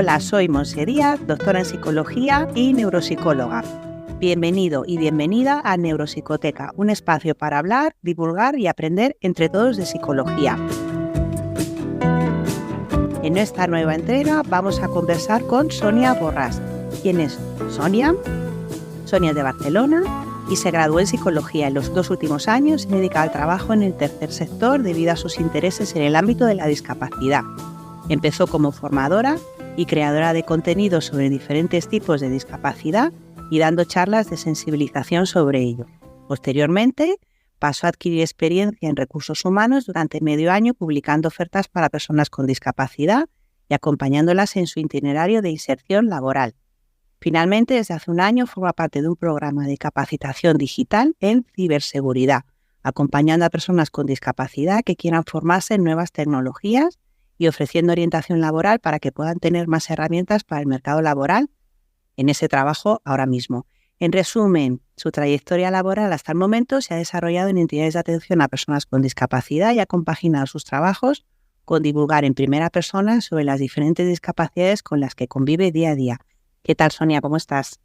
Hola, soy Montse Díaz, doctora en psicología y neuropsicóloga. Bienvenido y bienvenida a Neuropsicoteca, un espacio para hablar, divulgar y aprender entre todos de psicología. En esta nueva entrega vamos a conversar con Sonia Borràs. ¿Quién es Sonia? Sonia es de Barcelona y se graduó en psicología en los 2 últimos años y se dedica al trabajo en el tercer sector debido a sus intereses en el ámbito de la discapacidad. Empezó como formadora y creadora de contenidos sobre diferentes tipos de discapacidad y dando charlas de sensibilización sobre ello. Posteriormente, pasó a adquirir experiencia en recursos humanos durante medio año publicando ofertas para personas con discapacidad y acompañándolas en su itinerario de inserción laboral. Finalmente, desde hace un año forma parte de un programa de capacitación digital en ciberseguridad, acompañando a personas con discapacidad que quieran formarse en nuevas tecnologías y ofreciendo orientación laboral para que puedan tener más herramientas para el mercado laboral en ese trabajo ahora mismo. En resumen, su trayectoria laboral hasta el momento se ha desarrollado en entidades de atención a personas con discapacidad y ha compaginado sus trabajos con divulgar en primera persona sobre las diferentes discapacidades con las que convive día a día. ¿Qué tal, Sonia? ¿Cómo estás?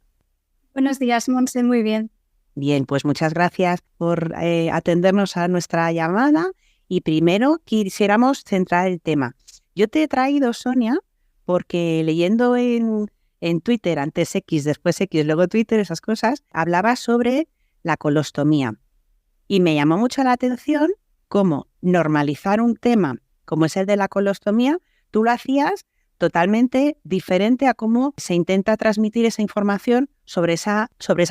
Buenos días, Montse. Muy bien. Bien, pues muchas gracias por atendernos a nuestra llamada y primero quisiéramos centrar el tema. Yo te he traído, Sonia, porque leyendo en Twitter, antes X, después X, luego Twitter, esas cosas, hablaba sobre la colostomía. Y me llamó mucho la atención cómo normalizar un tema como es el de la colostomía, tú lo hacías totalmente diferente a cómo se intenta transmitir esa información sobre esa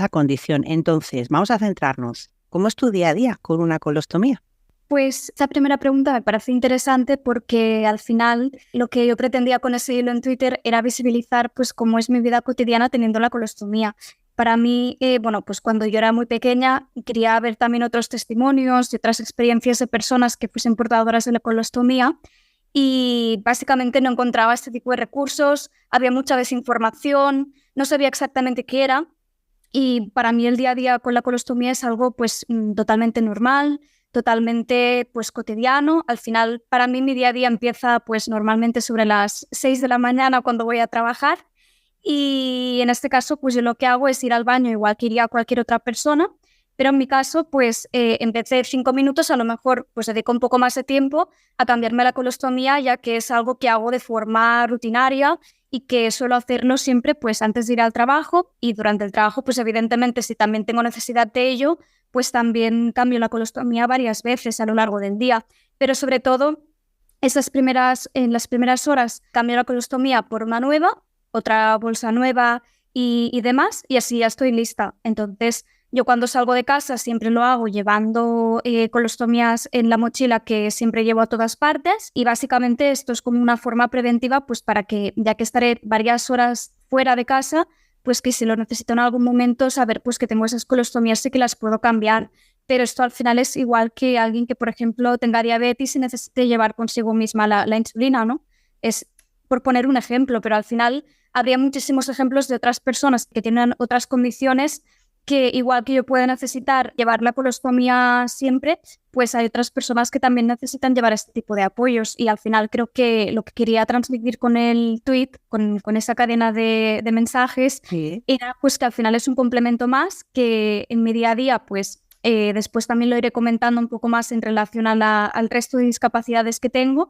condición. Entonces, vamos a centrarnos. ¿Cómo es tu día a día con una colostomía? Pues esta primera pregunta me parece interesante porque al final lo que yo pretendía con ese hilo en Twitter era visibilizar pues cómo es mi vida cotidiana teniendo la colostomía. Para mí, pues cuando yo era muy pequeña quería ver también otros testimonios y otras experiencias de personas que fuesen portadoras de la colostomía y básicamente no encontraba este tipo de recursos, había mucha desinformación, no sabía exactamente qué era y para mí el día a día con la colostomía es algo pues totalmente normal, totalmente pues cotidiano. Al final, para mí mi día a día empieza pues normalmente sobre las 6 de la mañana cuando voy a trabajar y en este caso pues yo lo que hago es ir al baño igual que iría cualquier otra persona, pero en mi caso pues en vez de 5 minutos a lo mejor pues dedico un poco más de tiempo a cambiarme la colostomía ya que es algo que hago de forma rutinaria y que suelo hacerlo siempre pues antes de ir al trabajo y durante el trabajo pues evidentemente si también tengo necesidad de ello pues también cambio la colostomía varias veces a lo largo del día, pero sobre todo en las primeras horas cambio la colostomía por una nueva, otra bolsa nueva y demás, y así ya estoy lista. Entonces, yo cuando salgo de casa siempre lo hago llevando colostomías en la mochila que siempre llevo a todas partes y básicamente esto es como una forma preventiva pues para que, ya que estaré varias horas fuera de casa, pues que si lo necesito en algún momento, saber pues que tengo esas colostomías y que las puedo cambiar. Pero esto al final es igual que alguien que, por ejemplo, tenga diabetes y necesite llevar consigo misma la insulina, ¿no? Es por poner un ejemplo, pero al final habría muchísimos ejemplos de otras personas que tienen otras condiciones que igual que yo puedo necesitar llevar la colostomía siempre, pues hay otras personas que también necesitan llevar este tipo de apoyos y al final creo que lo que quería transmitir con el tweet, con esa cadena de mensajes, Sí. era pues que al final es un complemento más que en mi día a día pues después también lo iré comentando un poco más en relación al resto de discapacidades que tengo,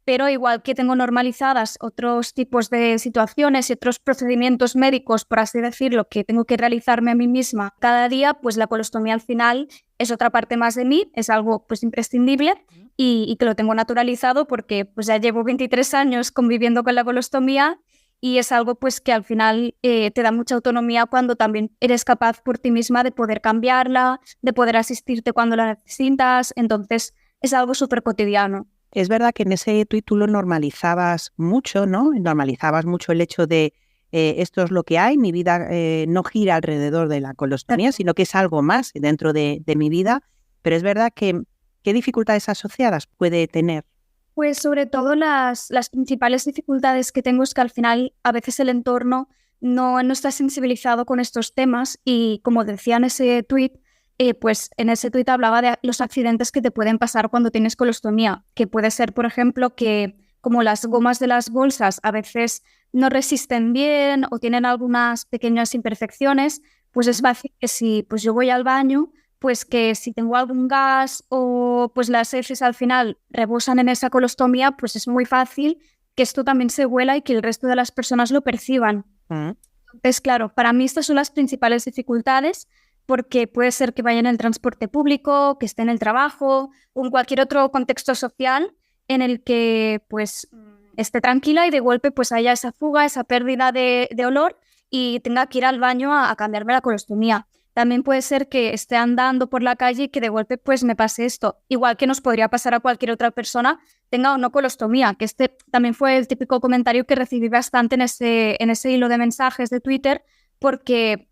pero igual que tengo normalizadas otros tipos de situaciones y otros procedimientos médicos, por así decirlo, que tengo que realizarme a mí misma cada día, pues la colostomía al final es otra parte más de mí, es algo pues imprescindible y que lo tengo naturalizado porque pues ya llevo 23 años conviviendo con la colostomía y es algo pues que al final te da mucha autonomía cuando también eres capaz por ti misma de poder cambiarla, de poder asistirte cuando la necesitas, entonces es algo súper cotidiano. Es verdad que en ese tuit tú lo normalizabas mucho, ¿no? Normalizabas mucho el hecho de esto es lo que hay, mi vida no gira alrededor de la colostomía, sino que es algo más dentro de mi vida. Pero es verdad que, ¿qué dificultades asociadas puede tener? Pues sobre todo las principales dificultades que tengo es que al final a veces el entorno no está sensibilizado con estos temas y como decía en ese tuit, pues en ese tuit hablaba de los accidentes que te pueden pasar cuando tienes colostomía, que puede ser, por ejemplo, que como las gomas de las bolsas a veces no resisten bien o tienen algunas pequeñas imperfecciones, pues es fácil que si pues yo voy al baño, pues que si tengo algún gas o pues las heces al final rebosan en esa colostomía, pues es muy fácil que esto también se huela y que el resto de las personas lo perciban. Entonces, claro, para mí estas son las principales dificultades porque puede ser que vaya en el transporte público, que esté en el trabajo o en cualquier otro contexto social en el que pues esté tranquila y de golpe pues haya esa fuga, esa pérdida de olor y tenga que ir al baño a cambiarme la colostomía. También puede ser que esté andando por la calle y que de golpe pues me pase esto. Igual que nos podría pasar a cualquier otra persona, tenga o no colostomía, que este también fue el típico comentario que recibí bastante en ese hilo de mensajes de Twitter, porque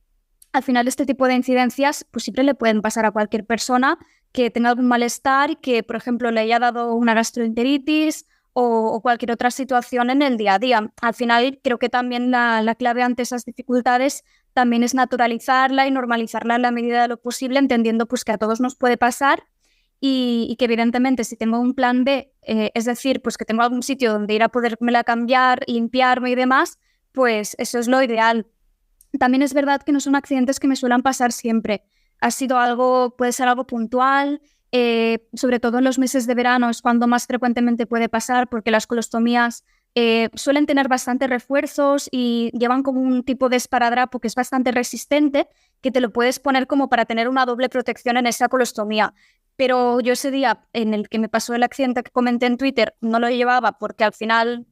al final este tipo de incidencias pues siempre le pueden pasar a cualquier persona que tenga algún malestar y que, por ejemplo, le haya dado una gastroenteritis o cualquier otra situación en el día a día. Al final creo que también la clave ante esas dificultades también es naturalizarla y normalizarla en la medida de lo posible, entendiendo pues que a todos nos puede pasar y que evidentemente si tengo un plan B, es decir, pues que tengo algún sitio donde ir a podérmela cambiar, limpiarme y demás, pues eso es lo ideal. También es verdad que no son accidentes que me suelen pasar siempre. Puede ser algo puntual, sobre todo en los meses de verano es cuando más frecuentemente puede pasar porque las colostomías suelen tener bastantes refuerzos y llevan como un tipo de esparadrapo que es bastante resistente, que te lo puedes poner como para tener una doble protección en esa colostomía. Pero yo ese día en el que me pasó el accidente que comenté en Twitter no lo llevaba porque al final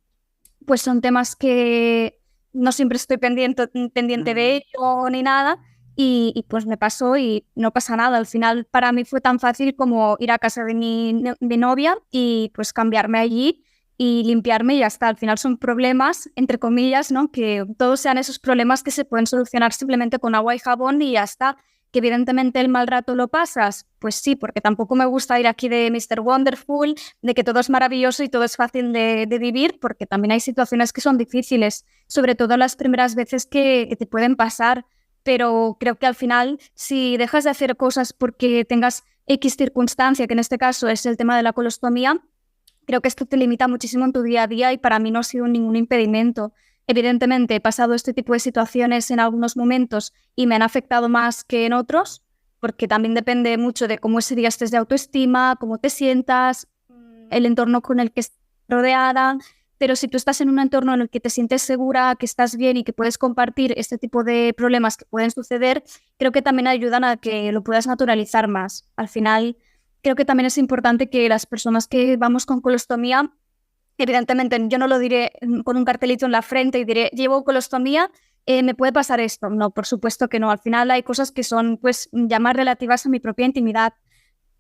pues son temas que no siempre estoy pendiente de ello ni nada y pues me pasó y no pasa nada. Al final para mí fue tan fácil como ir a casa de mi novia y pues cambiarme allí y limpiarme y ya está. Al final son problemas, entre comillas, ¿no? Que todos sean esos problemas que se pueden solucionar simplemente con agua y jabón y ya está. Que evidentemente el mal rato lo pasas, pues sí, porque tampoco me gusta ir aquí de Mr. Wonderful, de que todo es maravilloso y todo es fácil de vivir, porque también hay situaciones que son difíciles, sobre todo las primeras veces que te pueden pasar, pero creo que al final si dejas de hacer cosas porque tengas X circunstancia, que en este caso es el tema de la colostomía, creo que esto te limita muchísimo en tu día a día y para mí no ha sido ningún impedimento. Evidentemente, he pasado este tipo de situaciones en algunos momentos y me han afectado más que en otros, porque también depende mucho de cómo ese día estés de autoestima, cómo te sientas, el entorno con el que estés rodeada. Pero si tú estás en un entorno en el que te sientes segura, que estás bien y que puedes compartir este tipo de problemas que pueden suceder, creo que también ayudan a que lo puedas naturalizar más. Al final, creo que también es importante que las personas que vamos con colostomía, evidentemente, yo no lo diré con un cartelito en la frente y diré, llevo colostomía, me puede pasar esto. No, por supuesto que no. Al final hay cosas que son pues ya más relativas a mi propia intimidad.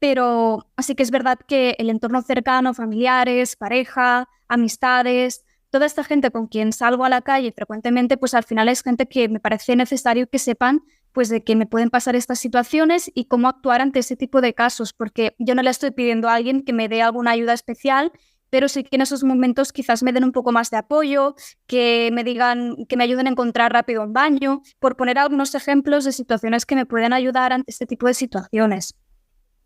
Pero así que es verdad que el entorno cercano, familiares, pareja, amistades, toda esta gente con quien salgo a la calle frecuentemente, pues al final es gente que me parece necesario que sepan pues de que me pueden pasar estas situaciones y cómo actuar ante ese tipo de casos, porque yo no le estoy pidiendo a alguien que me dé alguna ayuda especial, pero sí que en esos momentos quizás me den un poco más de apoyo, que me digan, que me ayuden a encontrar rápido un baño, por poner algunos ejemplos de situaciones que me pueden ayudar ante este tipo de situaciones.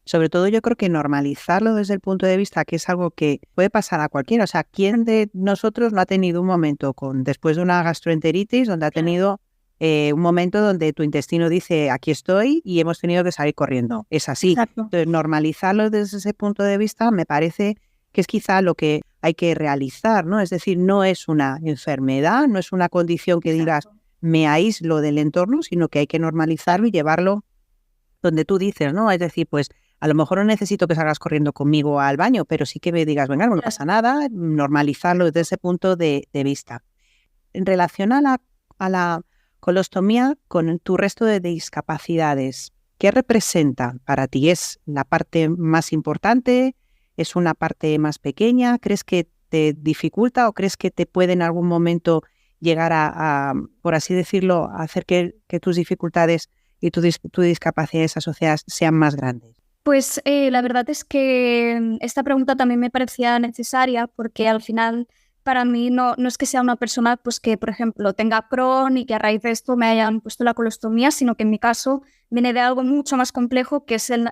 Sobre todo yo creo que normalizarlo desde el punto de vista que es algo que puede pasar a cualquiera. O sea, ¿quién de nosotros no ha tenido un momento después de una gastroenteritis donde ha tenido un momento donde tu intestino dice aquí estoy y hemos tenido que salir corriendo? Es así. Exacto. Entonces, normalizarlo desde ese punto de vista me parece que es quizá lo que hay que realizar, ¿no? Es decir, no es una enfermedad, no es una condición que digas me aíslo del entorno, sino que hay que normalizarlo y llevarlo donde tú dices, ¿no? Es decir, pues a lo mejor no necesito que salgas corriendo conmigo al baño, pero sí que me digas, venga, no pasa nada, normalizarlo desde ese punto de vista. En relación a la colostomía con tu resto de discapacidades, ¿qué representa para ti? ¿Es la parte más importante? ¿Es una parte más pequeña? ¿Crees que te dificulta o crees que te puede en algún momento llegar a por así decirlo, a hacer que tus dificultades y tus discapacidades asociadas sean más grandes? Pues la verdad es que esta pregunta también me parecía necesaria porque al final para mí no es que sea una persona pues que, por ejemplo, tenga Crohn y que a raíz de esto me hayan puesto la colostomía, sino que en mi caso viene de algo mucho más complejo que es el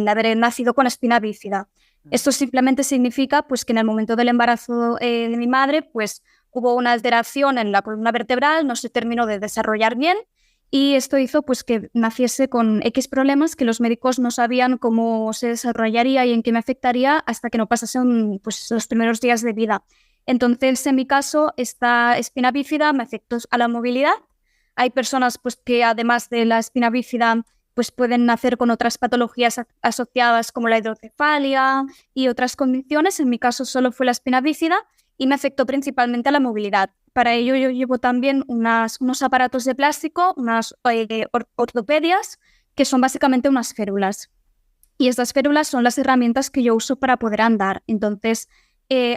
haber nacido con espina bífida. Esto simplemente significa pues que en el momento del embarazo de mi madre pues hubo una alteración en la columna vertebral, no se terminó de desarrollar bien y esto hizo pues que naciese con X problemas que los médicos no sabían cómo se desarrollaría y en qué me afectaría hasta que no pasasen pues los primeros días de vida. Entonces, en mi caso, esta espina bífida me afectó a la movilidad. Hay personas pues, que además de la espina bífida pues, pueden nacer con otras patologías asociadas como la hidrocefalia y otras condiciones. En mi caso solo fue la espina bífida y me afectó principalmente a la movilidad. Para ello yo llevo también unos aparatos de plástico, unas ortopedias, que son básicamente unas férulas. Y estas férulas son las herramientas que yo uso para poder andar. Entonces,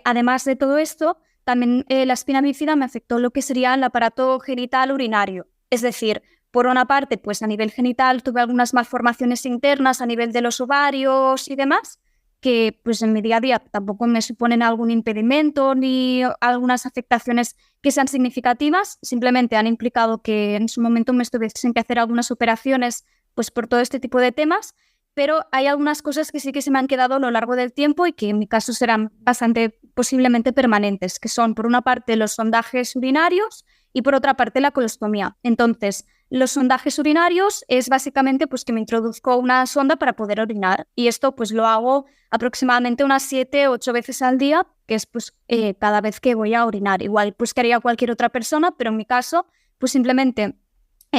además de todo esto, también la espina bífida me afectó lo que sería el aparato genital urinario. Es decir, por una parte, pues a nivel genital tuve algunas malformaciones internas a nivel de los ovarios y demás, que pues en mi día a día tampoco me suponen algún impedimento ni algunas afectaciones que sean significativas, simplemente han implicado que en su momento me tuviesen que hacer algunas operaciones pues por todo este tipo de temas, pero hay algunas cosas que sí que se me han quedado a lo largo del tiempo y que en mi caso serán bastante posiblemente permanentes, que son por una parte los sondajes urinarios y por otra parte la colostomía. Entonces, los sondajes urinarios es básicamente pues que me introduzco una sonda para poder orinar y esto pues lo hago aproximadamente unas 7 u 8 veces al día, que es pues cada vez que voy a orinar. Igual pues que haría cualquier otra persona, pero en mi caso pues simplemente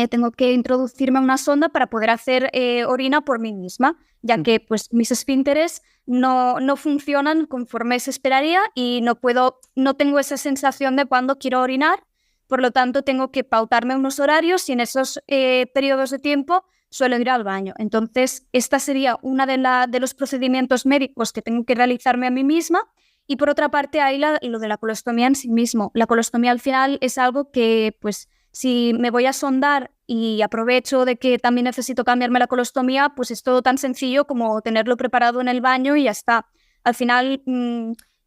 tengo que introducirme una sonda para poder hacer orina por mí misma, ya que pues mis esfínteres no funcionan conforme se esperaría y no tengo esa sensación de cuando quiero orinar. Por lo tanto, tengo que pautarme unos horarios y en esos periodos de tiempo suelo ir al baño. Entonces, esta sería una de los procedimientos médicos que tengo que realizarme a mí misma. Y por otra parte, hay lo de la colostomía en sí mismo. La colostomía al final es algo que, pues, si me voy a sondar y aprovecho de que también necesito cambiarme la colostomía, pues es todo tan sencillo como tenerlo preparado en el baño y ya está. Al final...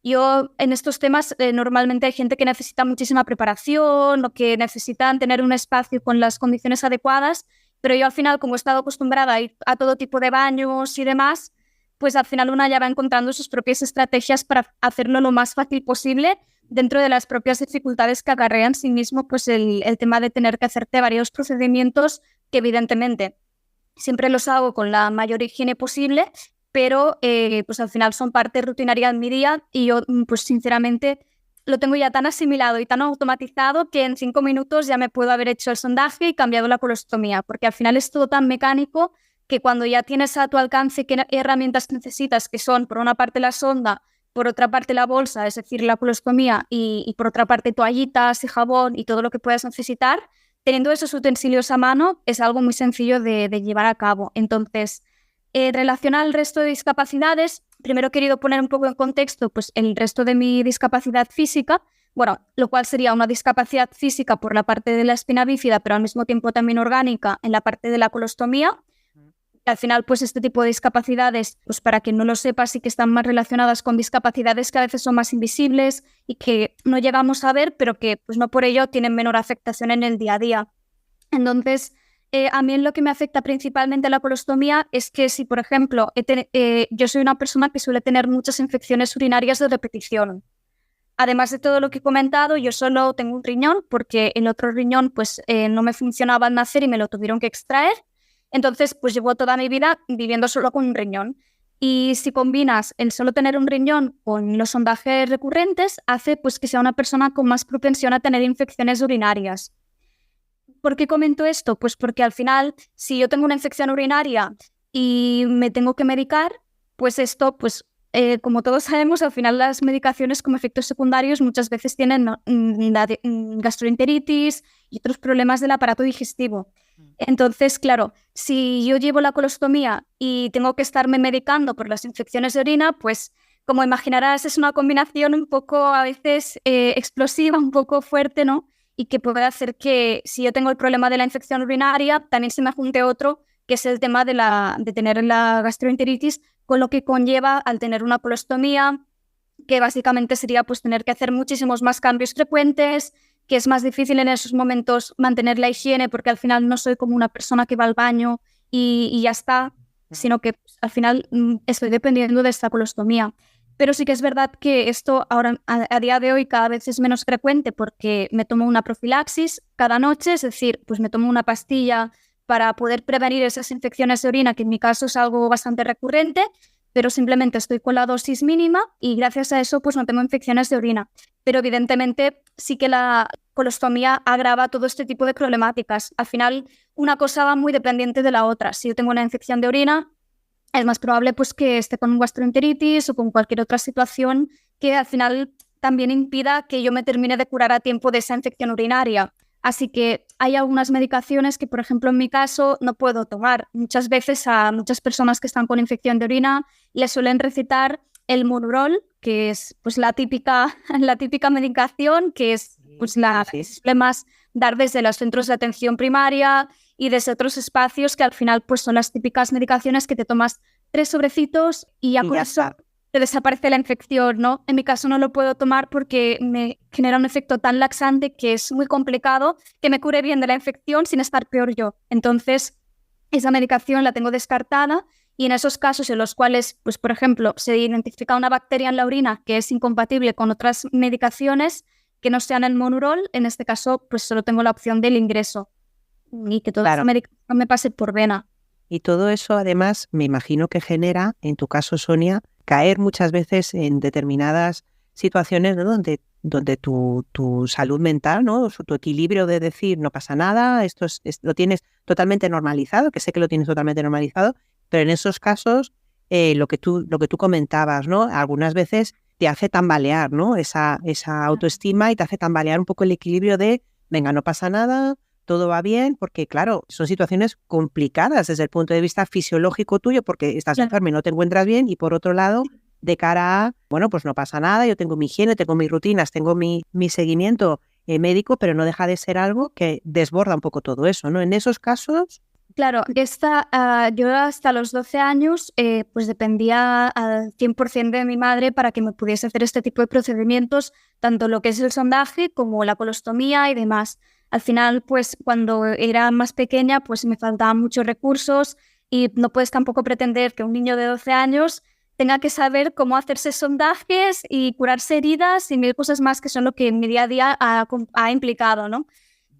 yo en estos temas normalmente hay gente que necesita muchísima preparación o que necesitan tener un espacio con las condiciones adecuadas, pero yo al final como he estado acostumbrada a ir a todo tipo de baños y demás, pues al final una ya va encontrando sus propias estrategias para hacerlo lo más fácil posible dentro de las propias dificultades que acarrea en sí mismo pues el tema de tener que hacerte varios procedimientos que evidentemente siempre los hago con la mayor higiene posible, pero pues al final son parte rutinaria de mi día y yo pues sinceramente lo tengo ya tan asimilado y tan automatizado que en 5 minutos ya me puedo haber hecho el sondaje y cambiado la colostomía, porque al final es todo tan mecánico que cuando ya tienes a tu alcance qué herramientas necesitas, que son por una parte la sonda, por otra parte la bolsa, es decir, la colostomía y por otra parte toallitas y jabón y todo lo que puedas necesitar, teniendo esos utensilios a mano es algo muy sencillo de llevar a cabo. Entonces, en relación al resto de discapacidades, primero he querido poner un poco en contexto pues, el resto de mi discapacidad física, bueno, lo cual sería una discapacidad física por la parte de la espina bífida, pero al mismo tiempo también orgánica en la parte de la colostomía. Al final, pues este tipo de discapacidades, pues para quien no lo sepa, sí que están más relacionadas con discapacidades que a veces son más invisibles y que no llegamos a ver, pero que pues no por ello tienen menor afectación en el día a día. Entonces, a mí lo que me afecta principalmente la colostomía es que si, por ejemplo, yo soy una persona que suele tener muchas infecciones urinarias de repetición. Además de todo lo que he comentado, yo solo tengo un riñón porque el otro riñón pues, no me funcionaba al nacer y me lo tuvieron que extraer. Entonces, pues llevo toda mi vida viviendo solo con un riñón. Y si combinas el solo tener un riñón con los sondajes recurrentes, hace pues, que sea una persona con más propensión a tener infecciones urinarias. ¿Por qué comento esto? Pues porque al final, si yo tengo una infección urinaria y me tengo que medicar, pues esto, pues como todos sabemos, al final las medicaciones como efectos secundarios muchas veces tienen gastroenteritis y otros problemas del aparato digestivo. Entonces, claro, si yo llevo la colostomía y tengo que estarme medicando por las infecciones de orina, pues como imaginarás es una combinación un poco a veces explosiva, un poco fuerte, ¿no? Y que puede hacer que si yo tengo el problema de la infección urinaria, también se me junte otro, que es el tema de tener la gastroenteritis, con lo que conlleva al tener una colostomía, que básicamente sería pues tener que hacer muchísimos más cambios frecuentes, que es más difícil en esos momentos mantener la higiene, porque al final no soy como una persona que va al baño y ya está, sino que pues, al final estoy dependiendo de esta colostomía. Pero sí que es verdad que esto ahora, a día de hoy, cada vez es menos frecuente porque me tomo una profilaxis cada noche, es decir, pues me tomo una pastilla para poder prevenir esas infecciones de orina, que en mi caso es algo bastante recurrente, pero simplemente estoy con la dosis mínima y gracias a eso pues no tengo infecciones de orina. Pero evidentemente sí que la colostomía agrava todo este tipo de problemáticas. Al final, una cosa va muy dependiente de la otra. Si yo tengo una infección de orina, es más probable pues, que esté con un gastroenteritis o con cualquier otra situación que al final también impida que yo me termine de curar a tiempo de esa infección urinaria. Así que hay algunas medicaciones que, por ejemplo, en mi caso no puedo tomar. Muchas veces a muchas personas que están con infección de orina les suelen recetar el Monurol, que es pues, la típica medicación, que es pues, la que se suele más dar desde los centros de atención primaria y desde otros espacios que al final pues, son las típicas medicaciones que te tomas 3 sobrecitos y ya con eso te desaparece la infección, ¿no? En mi caso no lo puedo tomar porque me genera un efecto tan laxante que es muy complicado que me cure bien de la infección sin estar peor yo. Entonces, esa medicación la tengo descartada y en esos casos en los cuales, pues por ejemplo, se identifica una bacteria en la orina que es incompatible con otras medicaciones que no sean el Monurol, en este caso, pues solo tengo la opción del ingreso y que toda esa medicación me pase por vena. Y todo eso, además, me imagino que genera, en tu caso, Sonia, caer muchas veces en determinadas situaciones, ¿no? donde tu salud mental, ¿no? Tu equilibrio de decir no pasa nada, lo tienes totalmente normalizado, que sé que lo tienes totalmente normalizado, pero en esos casos lo que tú comentabas, ¿no? Algunas veces te hace tambalear, ¿no? Esa autoestima y te hace tambalear un poco el equilibrio de venga, no pasa nada, todo va bien, porque claro, son situaciones complicadas desde el punto de vista fisiológico tuyo, porque estás enfermo y no te encuentras bien, y por otro lado, de cara a, bueno, pues no pasa nada, yo tengo mi higiene, tengo mis rutinas, tengo mi seguimiento médico, pero no deja de ser algo que desborda un poco todo eso, ¿no? En esos casos... Claro, yo hasta los 12 años pues dependía al 100% de mi madre para que me pudiese hacer este tipo de procedimientos, tanto lo que es el sondaje como la colostomía y demás. Al final, pues cuando era más pequeña, pues me faltaban muchos recursos y no puedes tampoco pretender que un niño de 12 años tenga que saber cómo hacerse sondajes y curarse heridas y mil cosas más que son lo que en mi día a día ha implicado, ¿no?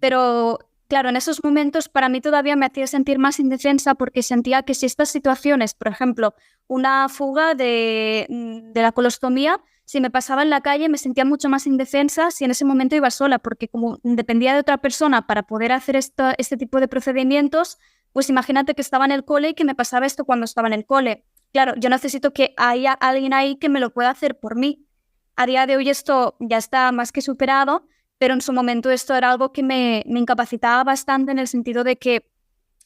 Pero claro, en esos momentos para mí todavía me hacía sentir más indefensa porque sentía que si estas situaciones, por ejemplo, una fuga de la colostomía, si me pasaba en la calle me sentía mucho más indefensa si en ese momento iba sola, porque como dependía de otra persona para poder hacer este tipo de procedimientos, pues imagínate que estaba en el cole y que me pasaba esto cuando estaba en el cole. Claro, yo necesito que haya alguien ahí que me lo pueda hacer por mí. A día de hoy esto ya está más que superado, pero en su momento esto era algo que me incapacitaba bastante en el sentido de que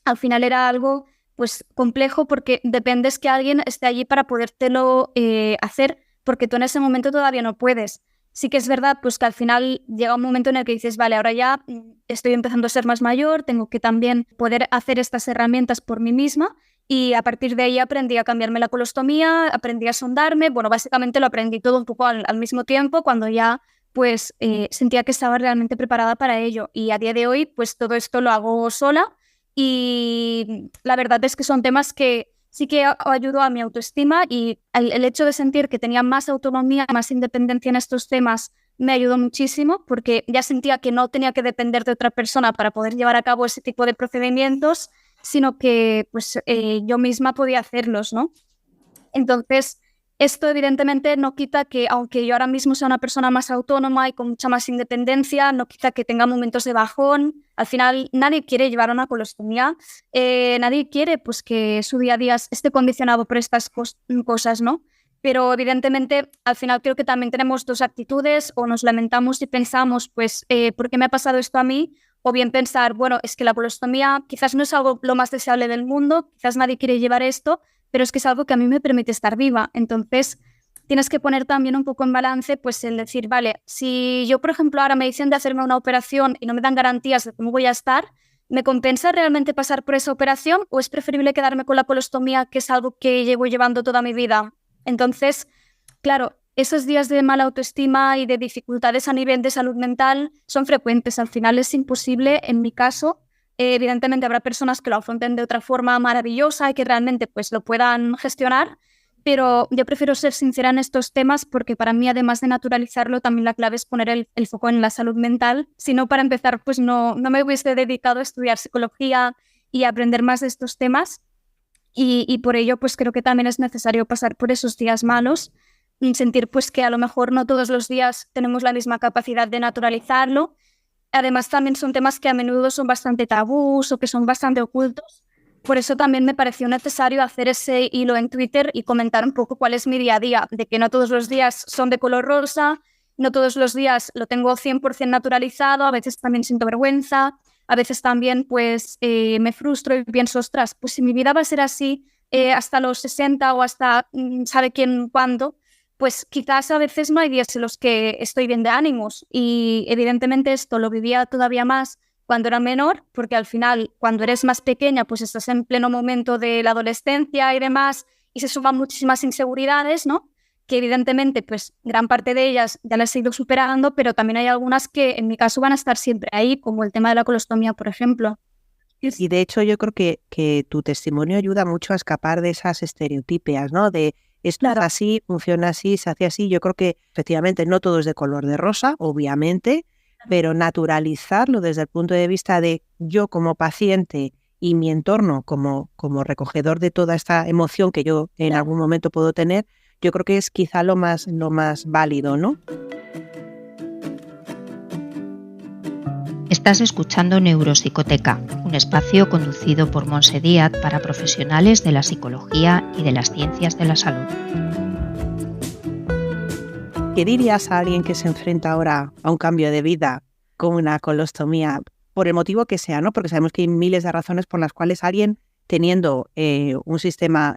al final era algo pues complejo porque dependes que alguien esté allí para podértelo hacer, porque tú en ese momento todavía no puedes. Sí que es verdad pues que al final llega un momento en el que dices, vale, ahora ya estoy empezando a ser más mayor, tengo que también poder hacer estas herramientas por mí misma y a partir de ahí aprendí a cambiarme la colostomía, aprendí a sondarme, bueno, básicamente lo aprendí todo un poco al mismo tiempo cuando ya pues sentía que estaba realmente preparada para ello y a día de hoy pues todo esto lo hago sola y la verdad es que son temas que sí que ayudó a mi autoestima y el hecho de sentir que tenía más autonomía, más independencia en estos temas me ayudó muchísimo porque ya sentía que no tenía que depender de otra persona para poder llevar a cabo ese tipo de procedimientos, sino que pues yo misma podía hacerlos, ¿no? Entonces, esto evidentemente no quita que, aunque yo ahora mismo sea una persona más autónoma y con mucha más independencia, no quita que tenga momentos de bajón. Al final, nadie quiere llevar una colostomía, nadie quiere pues, que su día a día esté condicionado por estas cosas, ¿no? Pero evidentemente, al final creo que también tenemos dos actitudes, o nos lamentamos y pensamos, pues, ¿por qué me ha pasado esto a mí? O bien pensar, bueno, es que la colostomía quizás no es algo lo más deseable del mundo, quizás nadie quiere llevar esto, pero es que es algo que a mí me permite estar viva. Entonces, tienes que poner también un poco en balance, pues el decir, vale, si yo, por ejemplo, ahora me dicen de hacerme una operación y no me dan garantías de cómo voy a estar, ¿me compensa realmente pasar por esa operación o es preferible quedarme con la colostomía, que es algo que llevo llevando toda mi vida? Entonces, claro, esos días de mala autoestima y de dificultades a nivel de salud mental son frecuentes. Al final es imposible, en mi caso. Evidentemente habrá personas que lo afronten de otra forma maravillosa y que realmente pues, lo puedan gestionar, pero yo prefiero ser sincera en estos temas porque para mí, además de naturalizarlo, también la clave es poner el foco en la salud mental. Si no, para empezar, pues no me hubiese dedicado a estudiar psicología y a aprender más de estos temas. Y por ello, pues creo que también es necesario pasar por esos días malos y sentir pues que a lo mejor no todos los días tenemos la misma capacidad de naturalizarlo. Además, también son temas que a menudo son bastante tabús o que son bastante ocultos. Por eso también me pareció necesario hacer ese hilo en Twitter y comentar un poco cuál es mi día a día, de que no todos los días son de color rosa, no todos los días lo tengo 100% naturalizado, a veces también siento vergüenza, a veces también pues me frustro y pienso, ostras, pues si mi vida va a ser así hasta los 60 o hasta sabe quién cuándo, pues quizás a veces no hay días en los que estoy bien de ánimos y evidentemente esto lo vivía todavía más cuando era menor, porque al final cuando eres más pequeña pues estás en pleno momento de la adolescencia y demás y se suman muchísimas inseguridades, ¿no? Que evidentemente pues gran parte de ellas ya las he ido superando, pero también hay algunas que en mi caso van a estar siempre ahí, como el tema de la colostomía, por ejemplo. Y de hecho yo creo que tu testimonio ayuda mucho a escapar de esas estereotipias, ¿no? De esto es Claro, así, funciona así, se hace así. Yo creo que efectivamente no todo es de color de rosa, obviamente, pero naturalizarlo desde el punto de vista de yo como paciente y mi entorno como recogedor de toda esta emoción que yo en algún momento puedo tener, yo creo que es quizá lo más válido, ¿no? Estás escuchando Neuropsicoteca, un espacio conducido por Montse Díaz para profesionales de la psicología y de las ciencias de la salud. ¿Qué dirías a alguien que se enfrenta ahora a un cambio de vida con una colostomía, por el motivo que sea, ¿no? Porque sabemos que hay miles de razones por las cuales alguien teniendo un sistema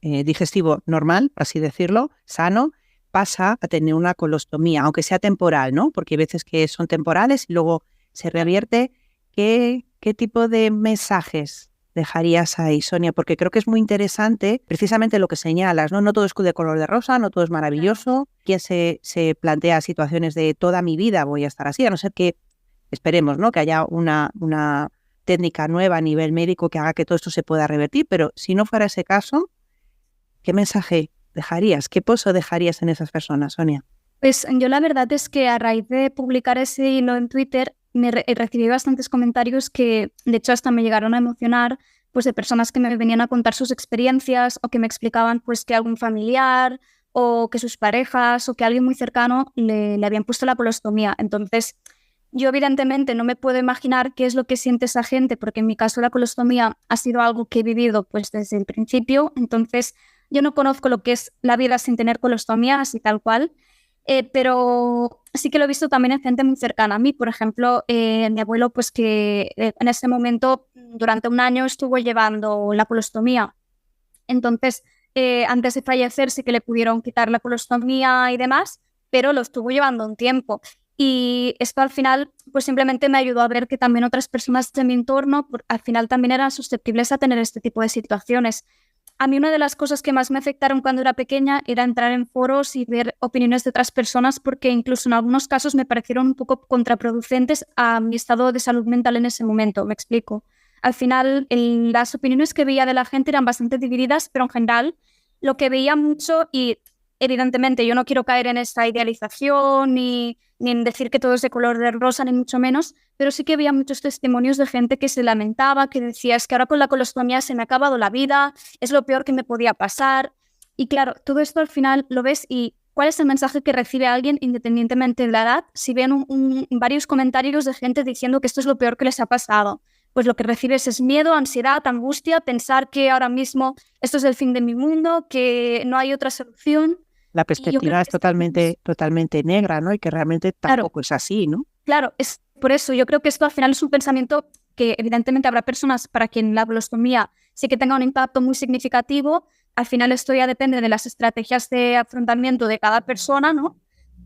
digestivo normal, por así decirlo, sano, pasa a tener una colostomía, aunque sea temporal, ¿no? Porque hay veces que son temporales y luego se revierte. ¿Qué tipo de mensajes dejarías ahí, Sonia? Porque creo que es muy interesante precisamente lo que señalas, ¿no? No todo es de color de rosa, no todo es maravilloso. ¿Quién se plantea situaciones de toda mi vida voy a estar así? A no ser que esperemos, ¿no? Que haya una técnica nueva a nivel médico que haga que todo esto se pueda revertir, pero si no fuera ese caso, ¿qué mensaje dejarías? ¿Qué pozo dejarías en esas personas, Sonia? pues yo la verdad es que a raíz de publicar ese hilo en Twitter recibí bastantes comentarios que de hecho hasta me llegaron a emocionar, pues de personas que me venían a contar sus experiencias o que me explicaban pues que algún familiar o que sus parejas o que alguien muy cercano le habían puesto la colostomía. Entonces yo evidentemente no me puedo imaginar qué es lo que siente esa gente, porque en mi caso la colostomía ha sido algo que he vivido pues desde el principio, entonces yo no conozco lo que es la vida sin tener colostomía, así tal cual, pero sí que lo he visto también en gente muy cercana a mí. Por ejemplo, mi abuelo, pues que en ese momento, durante un año, estuvo llevando la colostomía. Entonces, antes de fallecer sí que le pudieron quitar la colostomía y demás, pero lo estuvo llevando un tiempo. Y esto al final, pues simplemente me ayudó a ver que también otras personas de mi entorno, al final también eran susceptibles a tener este tipo de situaciones. A mí una de las cosas que más me afectaron cuando era pequeña era entrar en foros y ver opiniones de otras personas porque incluso en algunos casos me parecieron un poco contraproducentes a mi estado de salud mental en ese momento. Me explico. Al final, las opiniones que veía de la gente eran bastante divididas, pero en general lo que veía mucho, y evidentemente yo no quiero caer en esta idealización ni en decir que todo es de color de rosa, ni mucho menos, pero sí que había muchos testimonios de gente que se lamentaba, que decía, es que ahora con la colostomía se me ha acabado la vida, es lo peor que me podía pasar. Y claro, todo esto al final lo ves y ¿cuál es el mensaje que recibe alguien independientemente de la edad? Si ven varios comentarios de gente diciendo que esto es lo peor que les ha pasado, pues lo que recibes es miedo, ansiedad, angustia, pensar que ahora mismo esto es el fin de mi mundo, que no hay otra solución. La Y yo creo perspectiva es que totalmente negra, ¿no? Y que realmente claro, tampoco es así, ¿no? claro, es por eso yo creo que esto al final es un pensamiento que evidentemente habrá personas para quien la colostomía sí que tenga un impacto muy significativo. Al final esto ya depende de las estrategias de afrontamiento de cada persona, ¿no?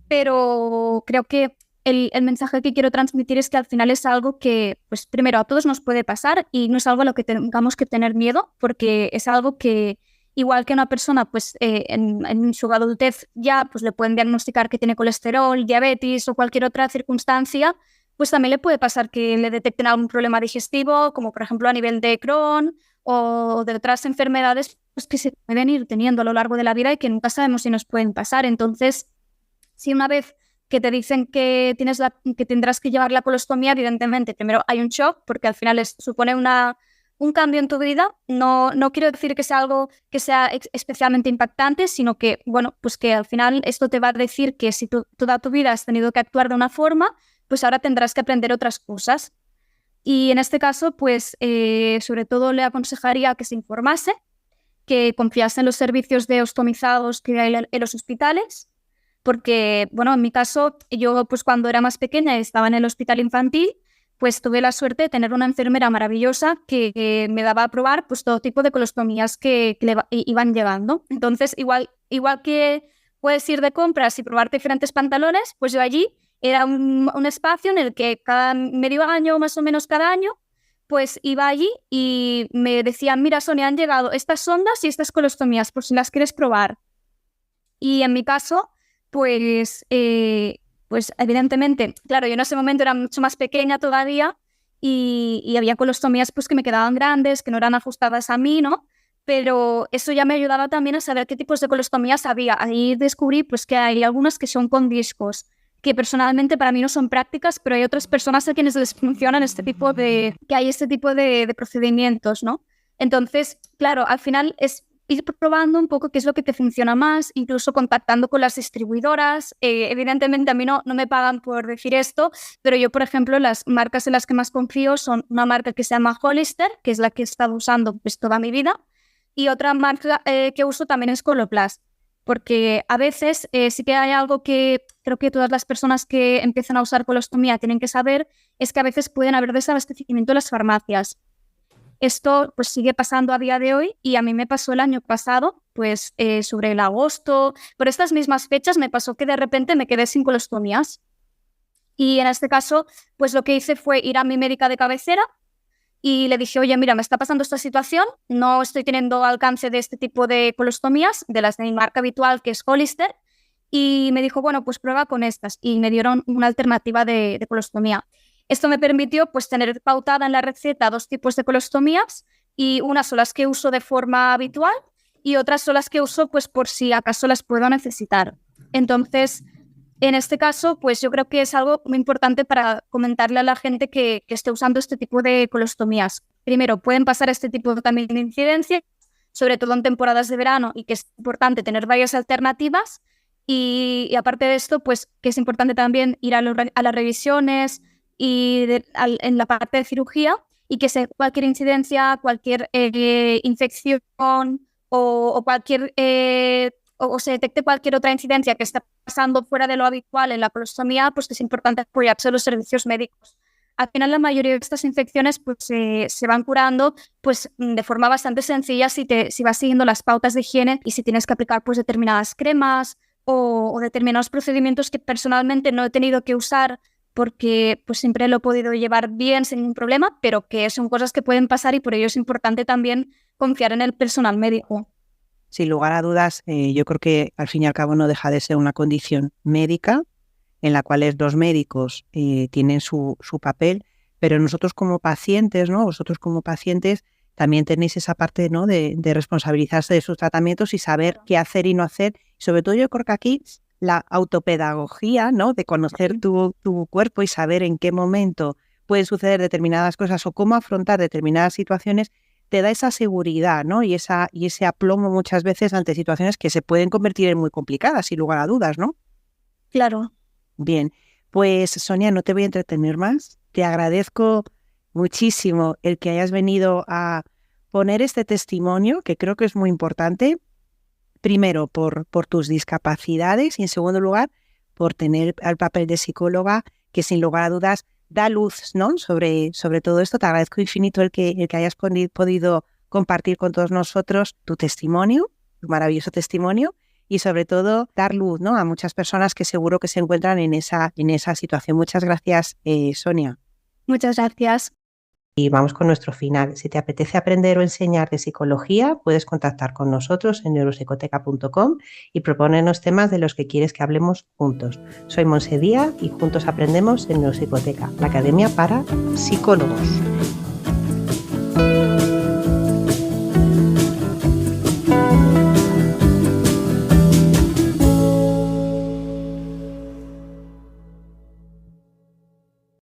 Pero creo que el mensaje que quiero transmitir es que al final es algo que, pues primero, a todos nos puede pasar y no es algo a lo que tengamos que tener miedo, porque es algo que, igual que una persona, pues en su adultez ya pues, le pueden diagnosticar que tiene colesterol, diabetes o cualquier otra circunstancia, pues también le puede pasar que le detecten algún problema digestivo, como por ejemplo a nivel de Crohn o de otras enfermedades pues, que se pueden ir teniendo a lo largo de la vida y que nunca sabemos si nos pueden pasar. Entonces, si una vez que te dicen que tendrás que llevar la colostomía, evidentemente, primero hay un shock, porque al final supone un cambio en tu vida. No quiero decir que sea algo que sea especialmente impactante, sino que, bueno, pues que al final esto te va a decir que si toda tu vida has tenido que actuar de una forma, pues ahora tendrás que aprender otras cosas. Y en este caso, pues sobre todo le aconsejaría que se informase, que confiase en los servicios de ostomizados que hay en los hospitales, porque, bueno, en mi caso, yo pues cuando era más pequeña y estaba en el hospital infantil, pues tuve la suerte de tener una enfermera maravillosa que me daba a probar pues todo tipo de colostomías que iban llegando. Entonces, igual que puedes ir de compras y probar diferentes pantalones, pues yo allí era un espacio en el que cada medio año, más o menos cada año, pues iba allí y me decían, mira, Sonia, han llegado estas sondas y estas colostomías, por si las quieres probar. Y en mi caso, pues evidentemente, claro, yo en ese momento era mucho más pequeña todavía y había colostomías pues que me quedaban grandes, que no eran ajustadas a mí, ¿no? Pero eso ya me ayudaba también a saber qué tipos de colostomías había. Ahí descubrí pues que hay algunas que son con discos, que personalmente para mí no son prácticas, pero hay otras personas a quienes les funcionan que hay este tipo de procedimientos, ¿no? Entonces, claro, al final es ir probando un poco qué es lo que te funciona más, incluso contactando con las distribuidoras. Evidentemente a mí no me pagan por decir esto, pero yo, por ejemplo, las marcas en las que más confío son una marca que se llama Hollister, que es la que he estado usando pues toda mi vida, y otra marca que uso también es Coloplast, porque a veces sí que hay algo que creo que todas las personas que empiezan a usar colostomía tienen que saber, es que a veces pueden haber desabastecimiento en las farmacias. Esto pues sigue pasando a día de hoy y a mí me pasó el año pasado, pues sobre el agosto, por estas mismas fechas me pasó que de repente me quedé sin colostomías. Y en este caso, pues lo que hice fue ir a mi médica de cabecera y le dije, oye, mira, me está pasando esta situación, no estoy teniendo alcance de este tipo de colostomías, de las de mi marca habitual, que es Hollister, y me dijo, bueno, pues prueba con estas, y me dieron una alternativa de colostomía. Esto me permitió pues tener pautada en la receta 2 tipos de colostomías, y unas son las que uso de forma habitual y otras son las que uso pues por si acaso las puedo necesitar. Entonces, en este caso, pues yo creo que es algo muy importante para comentarle a la gente que esté usando este tipo de colostomías. Primero, pueden pasar este tipo también de incidencias, sobre todo en temporadas de verano, y que es importante tener varias alternativas. Y aparte de esto, pues que es importante también ir a las revisiones y en la parte de cirugía, y que sea cualquier incidencia, cualquier infección o cualquier o se detecte cualquier otra incidencia que está pasando fuera de lo habitual en la colostomía, pues es importante apoyarse en los servicios médicos. Al final, la mayoría de estas infecciones pues, se van curando pues, de forma bastante sencilla si vas siguiendo las pautas de higiene y si tienes que aplicar pues, determinadas cremas o determinados procedimientos que personalmente no he tenido que usar porque pues, siempre lo he podido llevar bien sin ningún problema, pero que son cosas que pueden pasar y por ello es importante también confiar en el personal médico. Sin lugar a dudas, yo creo que al fin y al cabo no deja de ser una condición médica en la cual los médicos tienen su papel, pero nosotros como pacientes, ¿no? Vosotros como pacientes también tenéis esa parte, ¿no? de responsabilizarse de sus tratamientos y saber qué hacer y no hacer. Sobre todo yo creo que aquí la autopedagogía, ¿no? De conocer tu cuerpo y saber en qué momento pueden suceder determinadas cosas o cómo afrontar determinadas situaciones, te da esa seguridad, ¿no? y ese aplomo muchas veces ante situaciones que se pueden convertir en muy complicadas, sin lugar a dudas, ¿no? Claro. Bien, pues Sonia, no te voy a entretener más. Te agradezco muchísimo el que hayas venido a poner este testimonio, que creo que es muy importante, primero por tus discapacidades y en segundo lugar por tener el papel de psicóloga que sin lugar a dudas da luz, ¿no? sobre todo esto. Te agradezco infinito el que hayas podido compartir con todos nosotros tu testimonio, tu maravilloso testimonio, y sobre todo dar luz, ¿no? A muchas personas que seguro que se encuentran en esa situación. Muchas gracias, Sonia. Muchas gracias. Y vamos con nuestro final. Si te apetece aprender o enseñar de psicología, puedes contactar con nosotros en neuropsicoteca.com y proponernos temas de los que quieres que hablemos juntos. Soy Monse Díaz y juntos aprendemos en Neuropsicoteca, la academia para psicólogos.